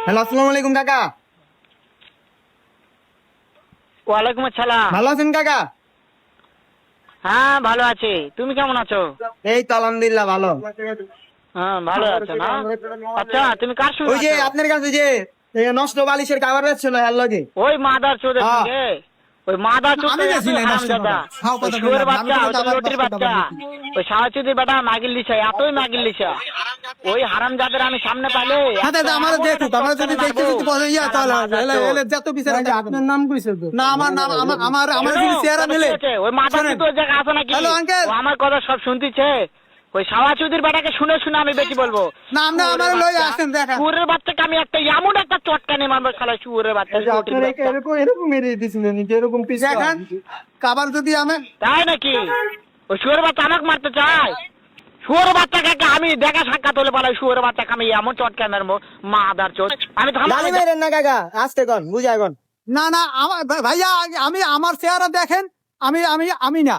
Hello, আসসালামু আলাইকুম কাকা। ওয়ালাইকুম আসসালাম। ভালো আছেন কাকা? হ্যাঁ ভালো আছি, তুমি কেমন আছো? এই তো আলহামদুলিল্লাহ ভালো। হ্যাঁ ভালো আছো না? আচ্ছা তুমি কার সঙ্গে ওই যে আছো? আপনার কাছে যে এই নষ্ট বালিশের কাভার ছিল এর লগে। ওই মাদার চোদের হ্যাঁ। সঙ্গে। ওই মাদার চোদ আমি গেছি না নষ্ট হারামজাদা, করা। হাও কথা শুয়োর বললাম, আমি বাচ্চা, তো ওই তো আবার লটির নষ্ট বাচ্চা, কথা বলছি। ওই সাওয়াচুদির বেটা মাগিল লিছা, এতই মাগিল লিছা। ওই হারামজাদের আমি সামনে পাইলে হ্যাঁ দাদা, আমার দেখুক, আমরা যদি দেখতে যদি বলে ইয়া তাহলে এলে যত বিচার আপনার নাম কইছে তো না, আমার নাম আমার যদি চেহারা মিলে। ওই মাদার চোদ ওই জায়গা আছে নাকি? Hello uncle. ও আমার কথা সব শুনতিছে। ওই সাওয়াচুদির বেটাকে শুনে শুনে আমি বেশি বলবো। না, আপনি আমার লই আসেন দেখা। শুয়োরের বাচ্চাকে আমি একটা এমন একটা চটকানি মারবো শালা শুয়োরের বাচ্চা, লটির বাচ্চা। এরকম মেরে দিয়েছিলেন এরকম পিস দেখেন কাবার যদি আমি তাই নাকি? ওই শুয়োরের বাচ্চা আমাকে মারতে চায়? শুয়োরের বাচ্চাকে আমি দেখা সাক্ষাৎ হলে পালাই, শুয়োরের বাচ্চাকে আমি এমন চটকা মারবো মাদার চোদ। আমি গালি মেরেন না কাকা, আসতে কোন বুঝায় কোন। না না, আমার ভাইয়া আমি আমার চেহারা দেখেন, আমি আমি আমি না